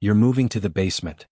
You're moving to the basement.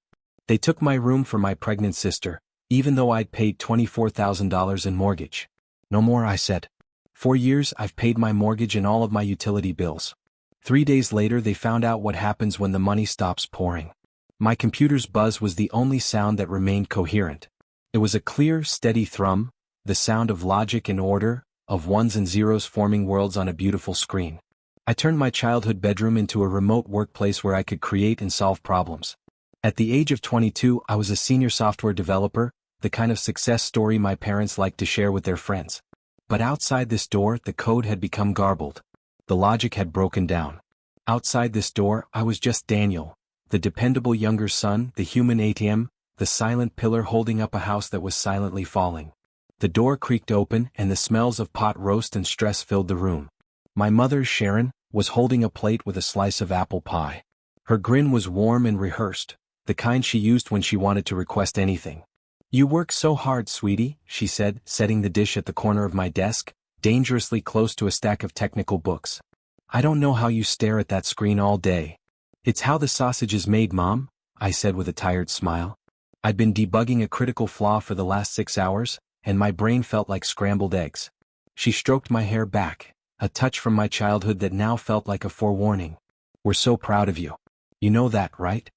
They took my room for my pregnant sister, even though I'd paid $24,000 in mortgage. No more, I said. 4 years I've paid my mortgage and all of my utility bills. 3 days later they found out what happens when the money stops pouring. My computer's buzz was the only sound that remained coherent. It was a clear, steady thrum, the sound of logic and order, of ones and zeros forming worlds on a beautiful screen. I turned my childhood bedroom into a remote workplace where I could create and solve problems. At the age of 22, I was a senior software developer, the kind of success story my parents liked to share with their friends. But outside this door, the code had become garbled. The logic had broken down. Outside this door, I was just Daniel, the dependable younger son, the human ATM, the silent pillar holding up a house that was silently falling. The door creaked open and the smells of pot roast and stress filled the room. My mother, Sharon, was holding a plate with a slice of apple pie. Her grin was warm and rehearsed, the kind she used when she wanted to request anything. "You work so hard, sweetie," she said, setting the dish at the corner of my desk, dangerously close to a stack of technical books. "I don't know how you stare at that screen all day." "It's how the sausage is made, Mom," I said with a tired smile. I'd been debugging a critical flaw for the last 6 hours, and my brain felt like scrambled eggs. She stroked my hair back, a touch from my childhood that now felt like a forewarning. "We're so proud of you. You know that, right?"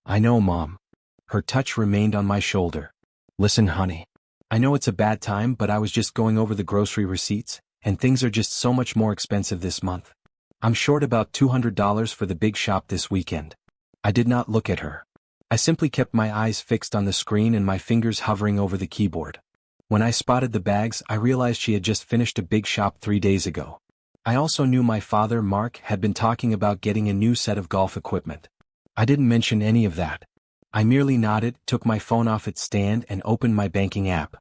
"I know, Mom." Her touch remained on my shoulder. "Listen, honey. I know it's a bad time, but I was just going over the grocery receipts, and things are just so much more expensive this month. I'm short about $200 for the big shop this weekend." I did not look at her. I simply kept my eyes fixed on the screen and my fingers hovering over the keyboard. When I spotted the bags, I realized she had just finished a big shop 3 days ago. I also knew my father, Mark, had been talking about getting a new set of golf equipment. I didn't mention any of that. I merely nodded, took my phone off its stand, and opened my banking app.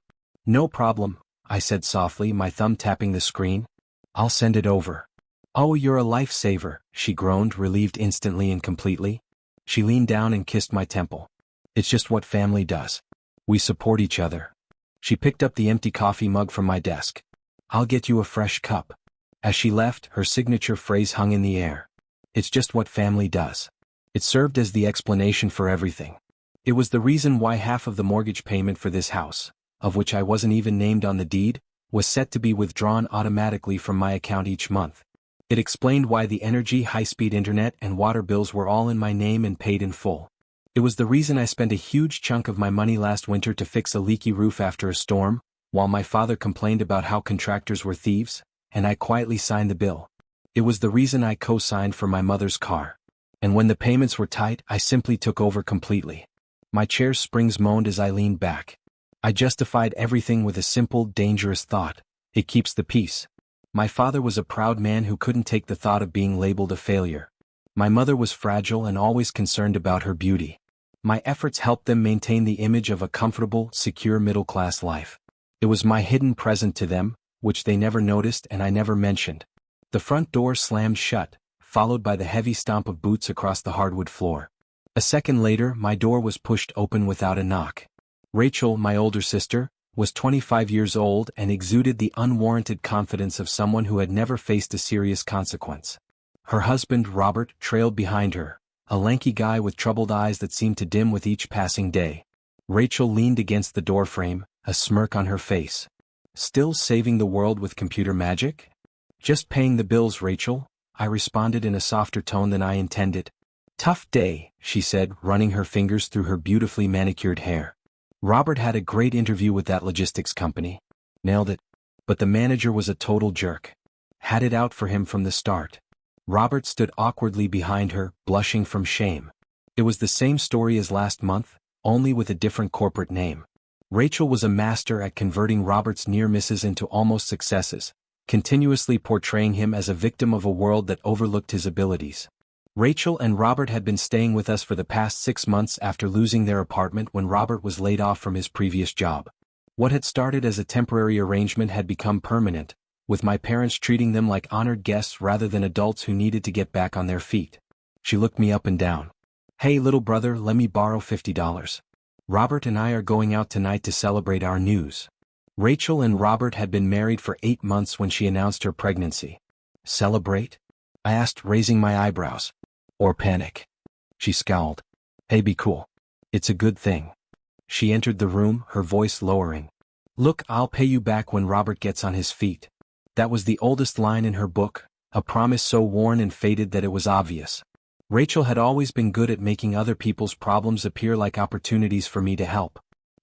"No problem," I said softly, my thumb tapping the screen. "I'll send it over." "Oh, you're a lifesaver," she groaned, relieved instantly and completely. She leaned down and kissed my temple. "It's just what family does. We support each other." She picked up the empty coffee mug from my desk. "I'll get you a fresh cup." As she left, her signature phrase hung in the air. "It's just what family does." It served as the explanation for everything. It was the reason why half of the mortgage payment for this house, of which I wasn't even named on the deed, was set to be withdrawn automatically from my account each month. It explained why the energy, high-speed internet, and water bills were all in my name and paid in full. It was the reason I spent a huge chunk of my money last winter to fix a leaky roof after a storm, while my father complained about how contractors were thieves, and I quietly signed the bill. It was the reason I co-signed for my mother's car. And when the payments were tight, I simply took over completely. My chair's springs moaned as I leaned back. I justified everything with a simple, dangerous thought. It keeps the peace. My father was a proud man who couldn't take the thought of being labeled a failure. My mother was fragile and always concerned about her beauty. My efforts helped them maintain the image of a comfortable, secure middle-class life. It was my hidden present to them, which they never noticed and I never mentioned. The front door slammed shut, followed by the heavy stomp of boots across the hardwood floor. A second later, my door was pushed open without a knock. Rachel, my older sister, was 25 years old and exuded the unwarranted confidence of someone who had never faced a serious consequence. Her husband, Robert, trailed behind her, a lanky guy with troubled eyes that seemed to dim with each passing day. Rachel leaned against the doorframe, a smirk on her face. "Still saving the world with computer magic?" "Just paying the bills, Rachel," I responded in a softer tone than I intended. "Tough day," she said, running her fingers through her beautifully manicured hair. "Robert had a great interview with that logistics company. Nailed it. But the manager was a total jerk. Had it out for him from the start." Robert stood awkwardly behind her, blushing from shame. It was the same story as last month, only with a different corporate name. Rachel was a master at converting Robert's near misses into almost successes, continuously portraying him as a victim of a world that overlooked his abilities. Rachel and Robert had been staying with us for the past 6 months after losing their apartment when Robert was laid off from his previous job. What had started as a temporary arrangement had become permanent, with my parents treating them like honored guests rather than adults who needed to get back on their feet. She looked me up and down. "Hey, little brother, let me borrow $50. Robert and I are going out tonight to celebrate our news." Rachel and Robert had been married for 8 months when she announced her pregnancy. "Celebrate?" I asked, raising my eyebrows. "Or panic?" She scowled. Hey, be cool. It's a good thing. She entered the room, her voice lowering. Look, I'll pay you back when Robert gets on his feet. That was the oldest line in her book, a promise so worn and faded that it was obvious. Rachel had always been good at making other people's problems appear like opportunities for me to help.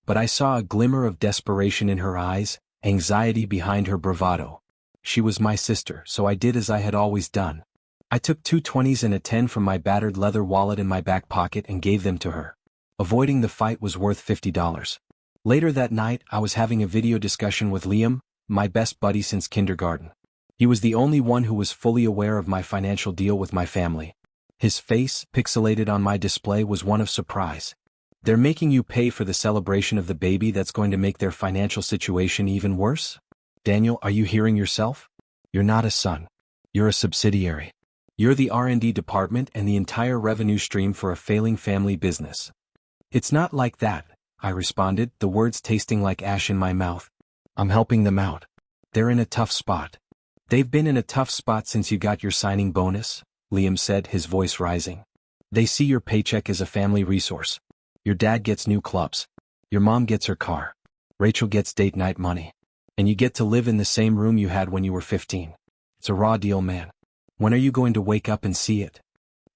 But I saw a glimmer of desperation in her eyes, anxiety behind her bravado. She was my sister, so I did as I had always done. I took 2 20s and a 10 from my battered leather wallet in my back pocket and gave them to her. Avoiding the fight was worth $50. Later that night, I was having a video discussion with Liam, my best buddy since kindergarten. He was the only one who was fully aware of my financial deal with my family. His face, pixelated on my display, was one of surprise. They're making you pay for the celebration of the baby that's going to make their financial situation even worse? Daniel, are you hearing yourself? You're not a son. You're a subsidiary. You're the R&D department and the entire revenue stream for a failing family business. It's not like that, I responded, the words tasting like ash in my mouth. I'm helping them out. They're in a tough spot. They've been in a tough spot since you got your signing bonus, Liam said, his voice rising. They see your paycheck as a family resource. Your dad gets new clubs. Your mom gets her car. Rachel gets date night money. And you get to live in the same room you had when you were 15. It's a raw deal, man. When are you going to wake up and see it?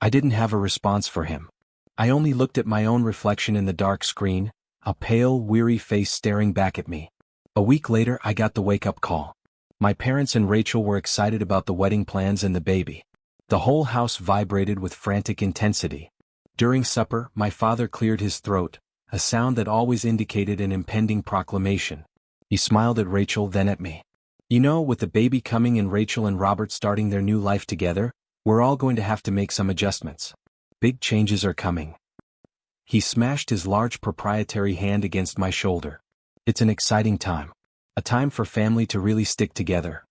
I didn't have a response for him. I only looked at my own reflection in the dark screen, a pale, weary face staring back at me. A week later, I got the wake-up call. My parents and Rachel were excited about the wedding plans and the baby. The whole house vibrated with frantic intensity. During supper, my father cleared his throat, a sound that always indicated an impending proclamation. He smiled at Rachel, then at me. You know, with the baby coming and Rachel and Robert starting their new life together, we're all going to have to make some adjustments. Big changes are coming. He smashed his large proprietary hand against my shoulder. It's an exciting time. A time for family to really stick together.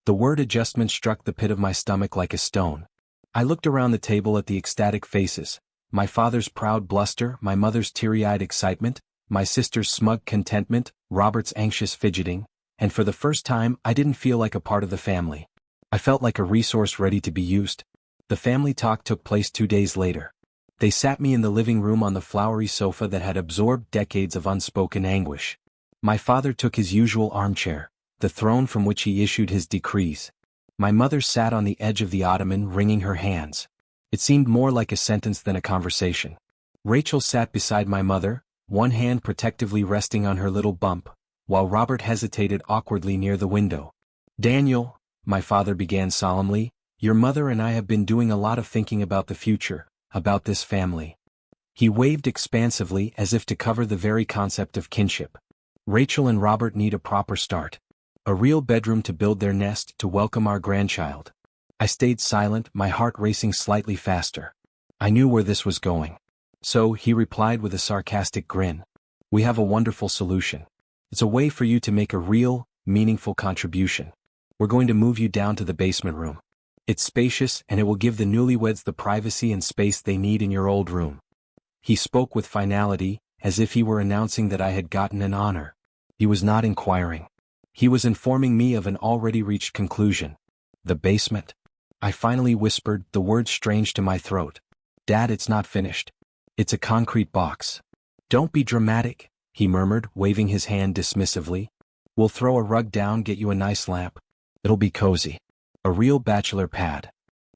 The word adjustment struck the pit of my stomach like a stone. I looked around the table at the ecstatic faces, my father's proud bluster, my mother's teary-eyed excitement, my sister's smug contentment, Robert's anxious fidgeting, and for the first time I didn't feel like a part of the family. I felt like a resource ready to be used. The family talk took place 2 days later. They sat me in the living room on the flowery sofa that had absorbed decades of unspoken anguish. My father took his usual armchair, the throne from which he issued his decrees. My mother sat on the edge of the ottoman, wringing her hands. It seemed more like a sentence than a conversation. Rachel sat beside my mother, one hand protectively resting on her little bump, while Robert hesitated awkwardly near the window. Daniel, my father began solemnly, your mother and I have been doing a lot of thinking about the future, about this family. He waved expansively as if to cover the very concept of kinship. Rachel and Robert need a proper start. A real bedroom to build their nest, to welcome our grandchild. I stayed silent, my heart racing slightly faster. I knew where this was going. So, he replied with a sarcastic grin. We have a wonderful solution. It's a way for you to make a real, meaningful contribution. We're going to move you down to the basement room. It's spacious and it will give the newlyweds the privacy and space they need in your old room. He spoke with finality, as if he were announcing that I had gotten an honor. He was not inquiring. He was informing me of an already reached conclusion. The basement? I finally whispered, the words strange to my throat. Dad, it's not finished. It's a concrete box. Don't be dramatic, he murmured, waving his hand dismissively. We'll throw a rug down, get you a nice lamp. It'll be cozy. A real bachelor pad.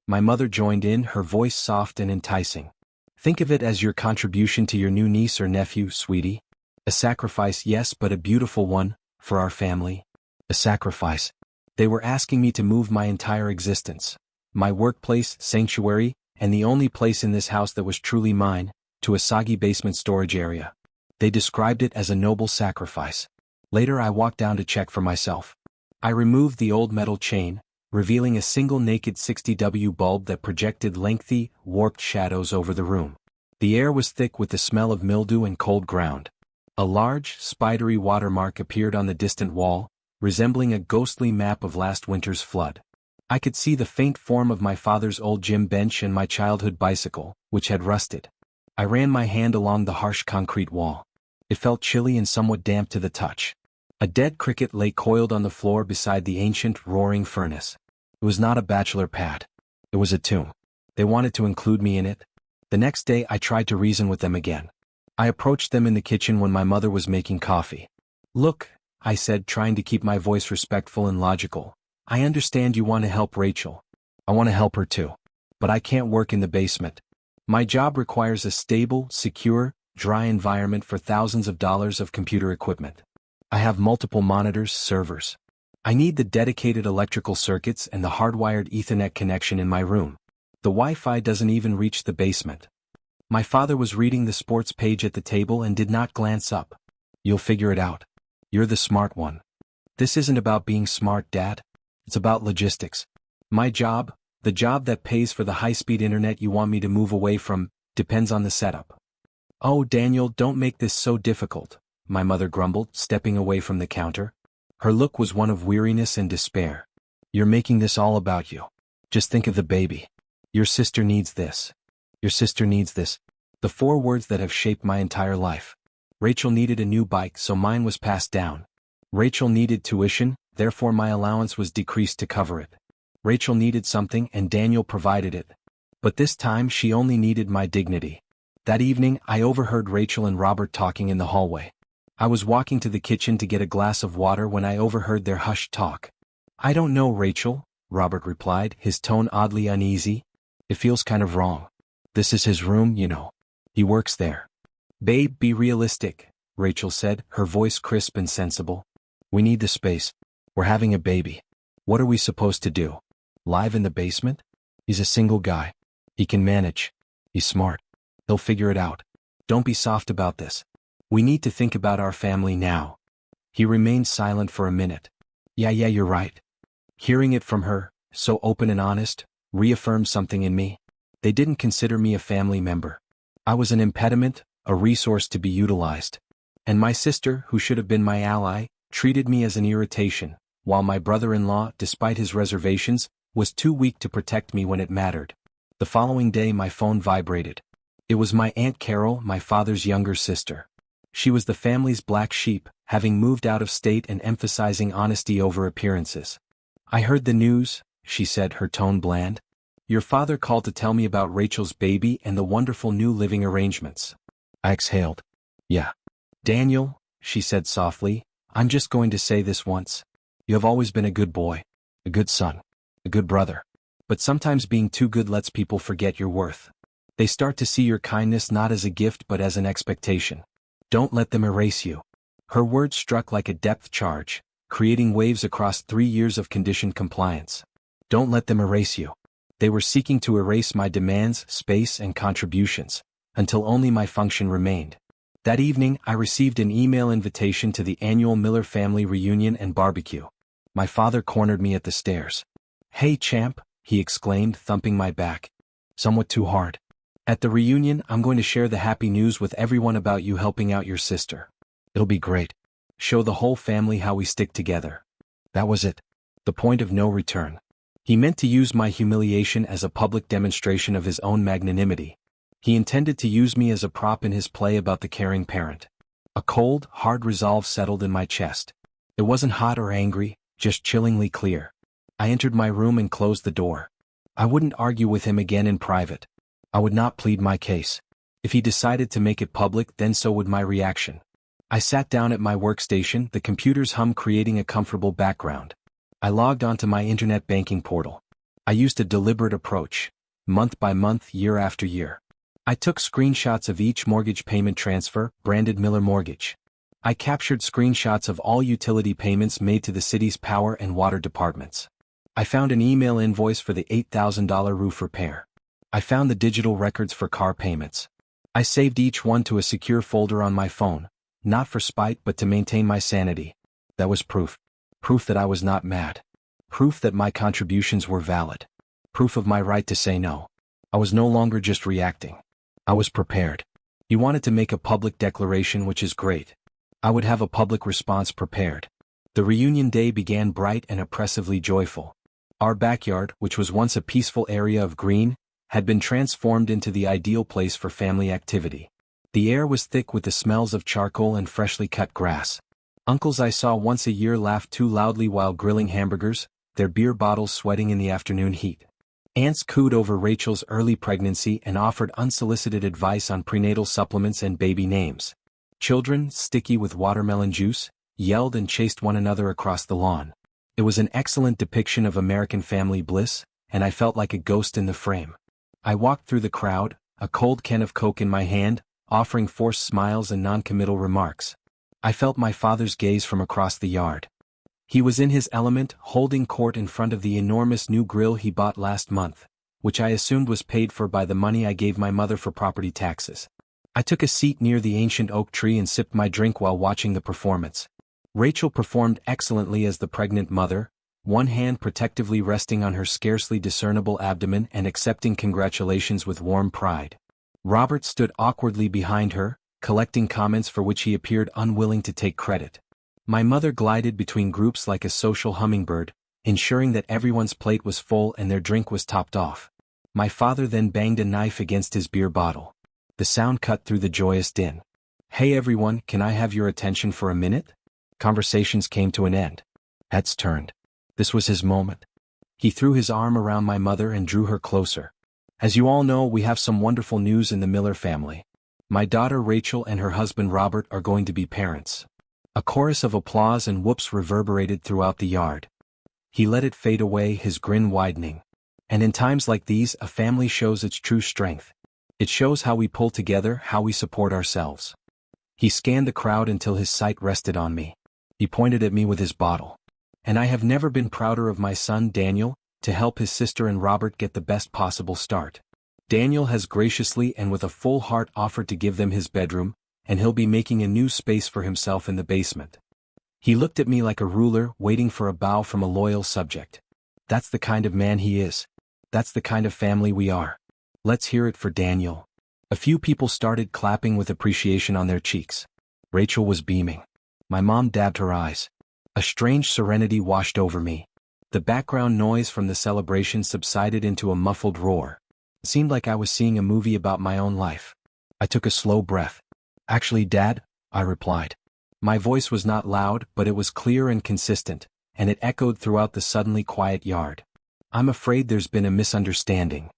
My mother joined in, her voice soft and enticing. Think of it as your contribution to your new niece or nephew, sweetie. A sacrifice, yes, but a beautiful one, for our family. A sacrifice. They were asking me to move my entire existence. My workplace, sanctuary, and the only place in this house that was truly mine, to a soggy basement storage area. They described it as a noble sacrifice. Later I walked down to check for myself. I removed the old metal chain, revealing a single naked 60W bulb that projected lengthy, warped shadows over the room. The air was thick with the smell of mildew and cold ground. A large, spidery watermark appeared on the distant wall, resembling a ghostly map of last winter's flood. I could see the faint form of my father's old gym bench and my childhood bicycle, which had rusted. I ran my hand along the harsh concrete wall. It felt chilly and somewhat damp to the touch. A dead cricket lay coiled on the floor beside the ancient, roaring furnace. It was not a bachelor pad. It was a tomb. They wanted to include me in it. The next day I tried to reason with them again. I approached them in the kitchen when my mother was making coffee. "Look," I said, trying to keep my voice respectful and logical. "I understand you want to help Rachel. I want to help her too. But I can't work in the basement. My job requires a stable, secure, dry environment for thousands of dollars of computer equipment. I have multiple monitors, servers. I need the dedicated electrical circuits and the hardwired Ethernet connection in my room. The Wi-Fi doesn't even reach the basement." My father was reading the sports page at the table and did not glance up. "You'll figure it out. You're the smart one." "This isn't about being smart, Dad. It's about logistics. My job, the job that pays for the high-speed internet you want me to move away from, depends on the setup." "Oh, Daniel, don't make this so difficult," my mother grumbled, stepping away from the counter. Her look was one of weariness and despair. "You're making this all about you. Just think of the baby. Your sister needs this. Your sister needs this." The 4 words that have shaped my entire life. Rachel needed a new bike, so mine was passed down. Rachel needed tuition, therefore my allowance was decreased to cover it. Rachel needed something and Daniel provided it. But this time she only needed my dignity. That evening I overheard Rachel and Robert talking in the hallway. I was walking to the kitchen to get a glass of water when I overheard their hushed talk. "I don't know, Rachel," Robert replied, his tone oddly uneasy. "It feels kind of wrong. This is his room, you know. He works there." "Babe, be realistic," Rachel said, her voice crisp and sensible. "We need the space. We're having a baby. What are we supposed to do? Live in the basement? He's a single guy. He can manage. He's smart. He'll figure it out. Don't be soft about this. We need to think about our family now." He remained silent for a minute. Yeah, you're right." Hearing it from her, so open and honest, reaffirmed something in me. They didn't consider me a family member. I was an impediment, a resource to be utilized. And my sister, who should have been my ally, treated me as an irritation, while my brother-in-law, despite his reservations, was too weak to protect me when it mattered. The following day my phone vibrated. It was my Aunt Carol, my father's younger sister. She was the family's black sheep, having moved out of state and emphasizing honesty over appearances. "I heard the news," she said, her tone bland. "Your father called to tell me about Rachel's baby and the wonderful new living arrangements." I exhaled. "Yeah. Daniel," she said softly, "I'm just going to say this once. You have always been a good boy, a good son, a good brother. But sometimes being too good lets people forget your worth. They start to see your kindness not as a gift but as an expectation. Don't let them erase you." Her words struck like a depth charge, creating waves across 3 years of conditioned compliance. Don't let them erase you. They were seeking to erase my demands, space, and contributions, until only my function remained. That evening I received an email invitation to the annual Miller family reunion and barbecue. My father cornered me at the stairs. "Hey, champ," he exclaimed, thumping my back. "Somewhat too hard. At the reunion, I'm going to share the happy news with everyone about you helping out your sister. It'll be great. Show the whole family how we stick together." That was it. The point of no return. He meant to use my humiliation as a public demonstration of his own magnanimity. He intended to use me as a prop in his play about the caring parent. A cold, hard resolve settled in my chest. It wasn't hot or angry, just chillingly clear. I entered my room and closed the door. I wouldn't argue with him again in private. I would not plead my case. If he decided to make it public, then so would my reaction. I sat down at my workstation, the computer's hum creating a comfortable background. I logged onto my internet banking portal. I used a deliberate approach, month by month, year after year. I took screenshots of each mortgage payment transfer, branded Miller Mortgage. I captured screenshots of all utility payments made to the city's power and water departments. I found an email invoice for the $8,000 roof repair. I found the digital records for car payments. I saved each one to a secure folder on my phone, not for spite but to maintain my sanity. That was proof. Proof that I was not mad. Proof that my contributions were valid. Proof of my right to say no. I was no longer just reacting. I was prepared. He wanted to make a public declaration, which is great. I would have a public response prepared. The reunion day began bright and oppressively joyful. Our backyard, which was once a peaceful area of green, had been transformed into the ideal place for family activity. The air was thick with the smells of charcoal and freshly cut grass. Uncles I saw once a year laughed too loudly while grilling hamburgers, their beer bottles sweating in the afternoon heat. Aunts cooed over Rachel's early pregnancy and offered unsolicited advice on prenatal supplements and baby names. Children, sticky with watermelon juice, yelled and chased one another across the lawn. It was an excellent depiction of American family bliss, and I felt like a ghost in the frame. I walked through the crowd, a cold can of Coke in my hand, offering forced smiles and non-committal remarks. I felt my father's gaze from across the yard. He was in his element, holding court in front of the enormous new grill he bought last month, which I assumed was paid for by the money I gave my mother for property taxes. I took a seat near the ancient oak tree and sipped my drink while watching the performance. Rachel performed excellently as the pregnant mother, one hand protectively resting on her scarcely discernible abdomen and accepting congratulations with warm pride. Robert stood awkwardly behind her, collecting comments for which he appeared unwilling to take credit. My mother glided between groups like a social hummingbird, ensuring that everyone's plate was full and their drink was topped off. My father then banged a knife against his beer bottle. The sound cut through the joyous din. "Hey everyone, can I have your attention for a minute?" Conversations came to an end. Heads turned. This was his moment. He threw his arm around my mother and drew her closer. "As you all know, we have some wonderful news in the Miller family. My daughter Rachel and her husband Robert are going to be parents." A chorus of applause and whoops reverberated throughout the yard. He let it fade away, his grin widening. And in times like these, a family shows its true strength. It shows how we pull together, how we support ourselves. He scanned the crowd until his sight rested on me. He pointed at me with his bottle. "And I have never been prouder of my son Daniel, to help his sister and Robert get the best possible start. Daniel has graciously and with a full heart offered to give them his bedroom, and he'll be making a new space for himself in the basement." He looked at me like a ruler waiting for a bow from a loyal subject. That's the kind of man he is. That's the kind of family we are. Let's hear it for Daniel. A few people started clapping with appreciation on their cheeks. Rachel was beaming. My mom dabbed her eyes. A strange serenity washed over me. The background noise from the celebration subsided into a muffled roar. It seemed like I was seeing a movie about my own life. I took a slow breath. "Actually, Dad," I replied. My voice was not loud, but it was clear and consistent, and it echoed throughout the suddenly quiet yard. "I'm afraid there's been a misunderstanding."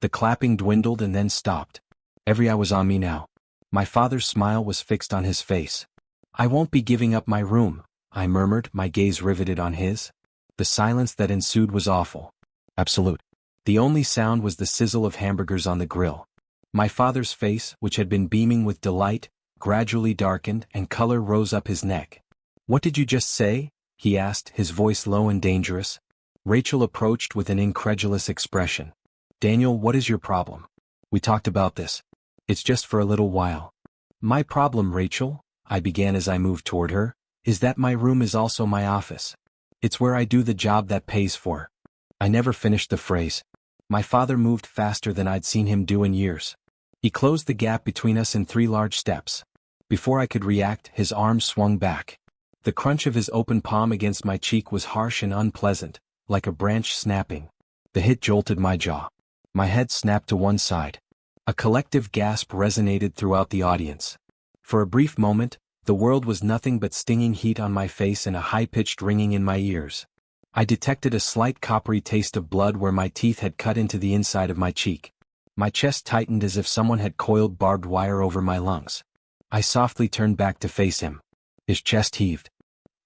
The clapping dwindled and then stopped. Every eye was on me now. My father's smile was fixed on his face. "I won't be giving up my room," I murmured, my gaze riveted on his. The silence that ensued was awful. Absolute. The only sound was the sizzle of hamburgers on the grill. My father's face, which had been beaming with delight, gradually darkened and color rose up his neck. "What did you just say?" he asked, his voice low and dangerous. Rachel approached with an incredulous expression. "Daniel, what is your problem? We talked about this. It's just for a little while." "My problem, Rachel," I began as I moved toward her, "is that my room is also my office. It's where I do the job that pays for." I never finished the phrase. My father moved faster than I'd seen him do in years. He closed the gap between us in 3 large steps. Before I could react, his arm swung back. The crunch of his open palm against my cheek was harsh and unpleasant, like a branch snapping. The hit jolted my jaw. My head snapped to one side. A collective gasp resonated throughout the audience. For a brief moment, the world was nothing but stinging heat on my face and a high-pitched ringing in my ears. I detected a slight coppery taste of blood where my teeth had cut into the inside of my cheek. My chest tightened as if someone had coiled barbed wire over my lungs. I softly turned back to face him. His chest heaved.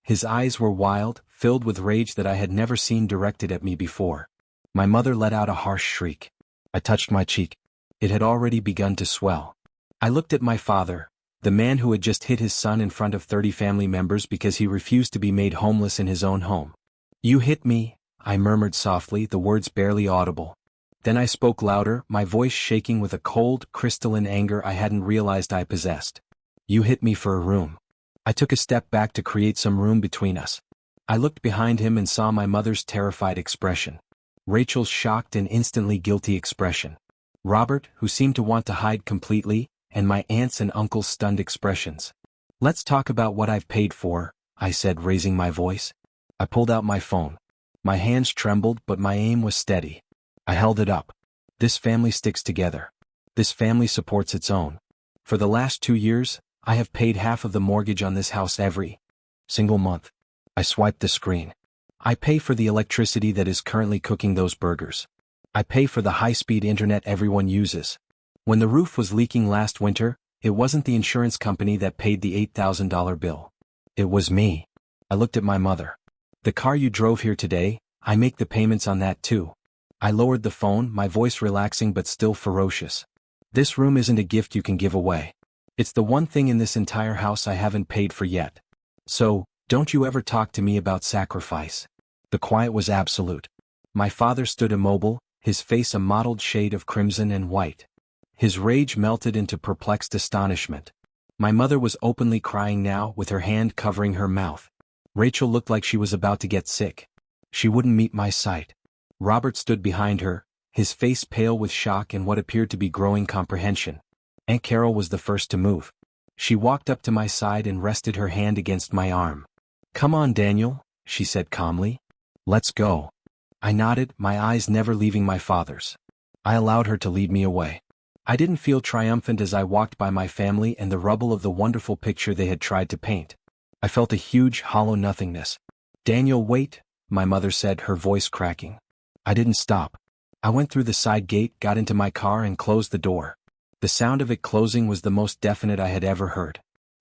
His eyes were wild, filled with rage that I had never seen directed at me before. My mother let out a harsh shriek. I touched my cheek. It had already begun to swell. I looked at my father, the man who had just hit his son in front of 30 family members because he refused to be made homeless in his own home. "You hit me," I murmured softly, the words barely audible. Then I spoke louder, my voice shaking with a cold, crystalline anger I hadn't realized I possessed. "You hit me for a room." I took a step back to create some room between us. I looked behind him and saw my mother's terrified expression. Rachel's shocked and instantly guilty expression. Robert, who seemed to want to hide completely, and my aunts and uncles' stunned expressions. "Let's talk about what I've paid for," I said, raising my voice. I pulled out my phone. My hands trembled, but my aim was steady. I held it up. "This family sticks together. This family supports its own. For the last 2 years, I have paid half of the mortgage on this house every single month." I swiped the screen. "I pay for the electricity that is currently cooking those burgers. I pay for the high-speed internet everyone uses. When the roof was leaking last winter, it wasn't the insurance company that paid the $8,000 bill. It was me. I looked at my mother. The car you drove here today, I make the payments on that too. I lowered the phone, my voice relaxing but still ferocious. This room isn't a gift you can give away. It's the one thing in this entire house I haven't paid for yet. So, don't you ever talk to me about sacrifice. The quiet was absolute. My father stood immobile, his face a mottled shade of crimson and white. His rage melted into perplexed astonishment. My mother was openly crying now, with her hand covering her mouth. Rachel looked like she was about to get sick. She wouldn't meet my sight. Robert stood behind her, his face pale with shock and what appeared to be growing comprehension. Aunt Carol was the first to move. She walked up to my side and rested her hand against my arm. "Come on, Daniel," she said calmly. "Let's go." I nodded, my eyes never leaving my father's. I allowed her to lead me away. I didn't feel triumphant as I walked by my family and the rubble of the wonderful picture they had tried to paint. I felt a huge, hollow nothingness. "Daniel, wait," my mother said, her voice cracking. I didn't stop. I went through the side gate, got into my car and closed the door. The sound of it closing was the most definite I had ever heard.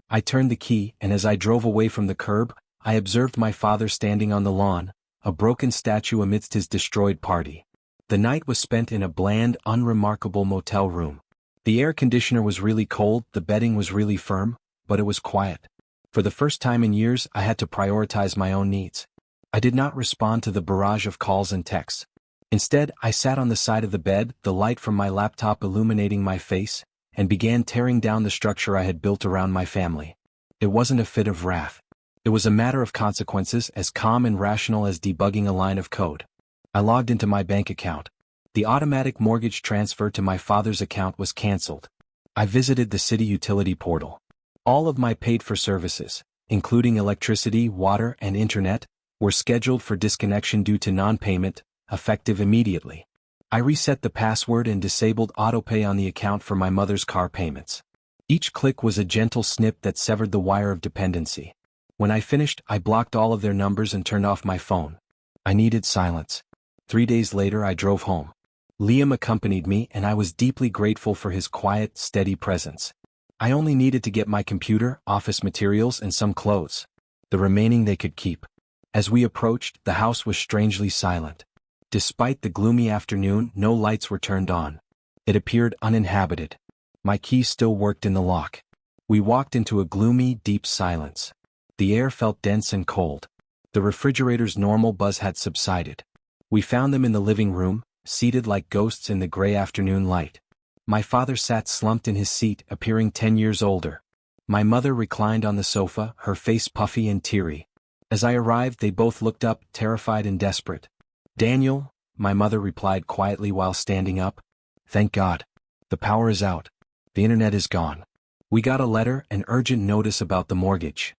I turned the key, and as I drove away from the curb, I observed my father standing on the lawn, a broken statue amidst his destroyed party. The night was spent in a bland, unremarkable motel room. The air conditioner was really cold, the bedding was really firm, but it was quiet. For the first time in years, I had to prioritize my own needs. I did not respond to the barrage of calls and texts. Instead, I sat on the side of the bed, the light from my laptop illuminating my face, and began tearing down the structure I had built around my family. It wasn't a fit of wrath. It was a matter of consequences, as calm and rational as debugging a line of code. I logged into my bank account. The automatic mortgage transfer to my father's account was canceled. I visited the city utility portal. All of my paid-for services, including electricity, water, and internet, were scheduled for disconnection due to non-payment, effective immediately. I reset the password and disabled autopay on the account for my mother's car payments. Each click was a gentle snip that severed the wire of dependency. When I finished, I blocked all of their numbers and turned off my phone. I needed silence. 3 days later, I drove home. Liam accompanied me, and I was deeply grateful for his quiet, steady presence. I only needed to get my computer, office materials, and some clothes. The remaining they could keep. As we approached, the house was strangely silent. Despite the gloomy afternoon, no lights were turned on. It appeared uninhabited. My key still worked in the lock. We walked into a gloomy, deep silence. The air felt dense and cold. The refrigerator's normal buzz had subsided. We found them in the living room, seated like ghosts in the gray afternoon light. My father sat slumped in his seat, appearing 10 years older. My mother reclined on the sofa, her face puffy and teary. As I arrived, they both looked up, terrified and desperate. "Daniel," my mother replied quietly while standing up. "Thank God. The power is out. The internet is gone. We got a letter, an urgent notice about the mortgage."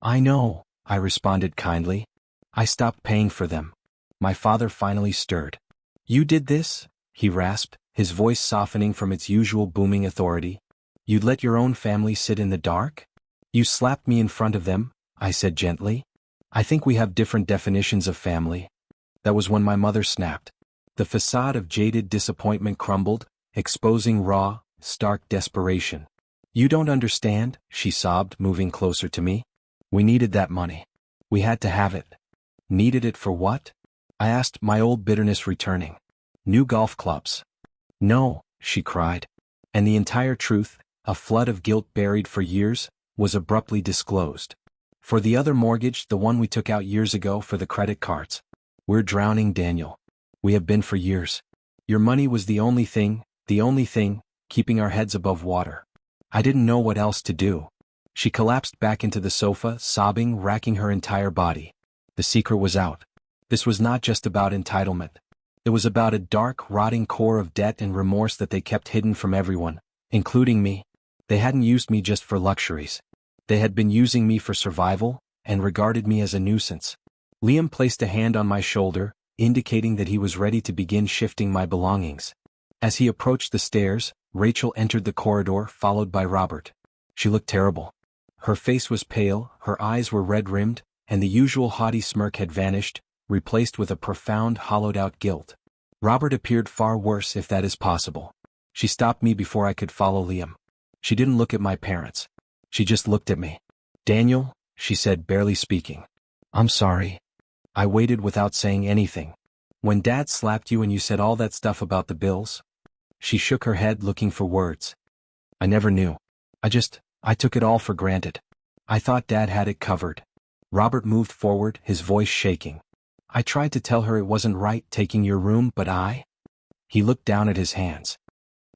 "I know," I responded kindly. "I stopped paying for them." My father finally stirred. "You did this?" he rasped, his voice softening from its usual booming authority. "You'd let your own family sit in the dark?" "You slapped me in front of them," I said gently. "I think we have different definitions of family." That was when my mother snapped. The facade of jaded disappointment crumbled, exposing raw, stark desperation. "You don't understand," she sobbed, moving closer to me. "We needed that money. We had to have it." "Needed it for what?" I asked, my old bitterness returning. "New golf clubs." "No," she cried. And the entire truth, a flood of guilt buried for years, was abruptly disclosed. "For the other mortgage, the one we took out years ago for the credit cards. We're drowning, Daniel. We have been for years. Your money was the only thing, keeping our heads above water. I didn't know what else to do." She collapsed back into the sofa, sobbing, racking her entire body. The secret was out. This was not just about entitlement. It was about a dark, rotting core of debt and remorse that they kept hidden from everyone, including me. They hadn't used me just for luxuries. They had been using me for survival, and regarded me as a nuisance. Liam placed a hand on my shoulder, indicating that he was ready to begin shifting my belongings. As he approached the stairs, Rachel entered the corridor, followed by Robert. She looked terrible. Her face was pale, her eyes were red-rimmed, and the usual haughty smirk had vanished, replaced with a profound, hollowed-out guilt. Robert appeared far worse, if that is possible. She stopped me before I could follow Liam. She didn't look at my parents. She just looked at me. Daniel, she said, barely speaking. I'm sorry. I waited without saying anything. When Dad slapped you and you said all that stuff about the bills? She shook her head, looking for words. I never knew. I took it all for granted. I thought Dad had it covered. Robert moved forward, his voice shaking. I tried to tell her it wasn't right taking your room, but He looked down at his hands.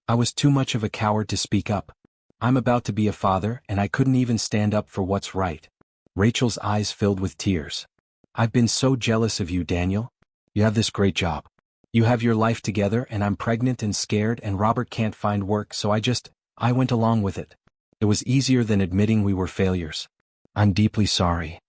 I was too much of a coward to speak up. I'm about to be a father, and I couldn't even stand up for what's right. Rachel's eyes filled with tears. I've been so jealous of you, Daniel. You have this great job. You have your life together, and I'm pregnant and scared, and Robert can't find work, so I went along with it. It was easier than admitting we were failures. I'm deeply sorry.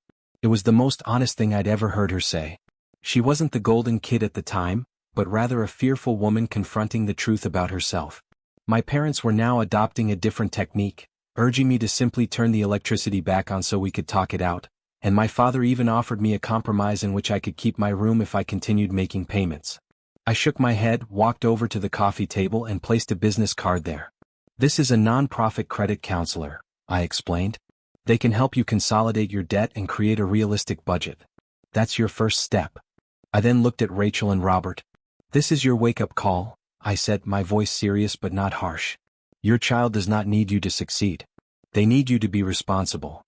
It was the most honest thing I'd ever heard her say. She wasn't the golden kid at the time, but rather a fearful woman confronting the truth about herself. My parents were now adopting a different technique, urging me to simply turn the electricity back on so we could talk it out, and my father even offered me a compromise in which I could keep my room if I continued making payments. I shook my head, walked over to the coffee table and placed a business card there. This is a non-profit credit counselor, I explained. They can help you consolidate your debt and create a realistic budget. That's your first step. I then looked at Rachel and Robert. This is your wake-up call, I said, my voice serious but not harsh. Your child does not need you to succeed. They need you to be responsible.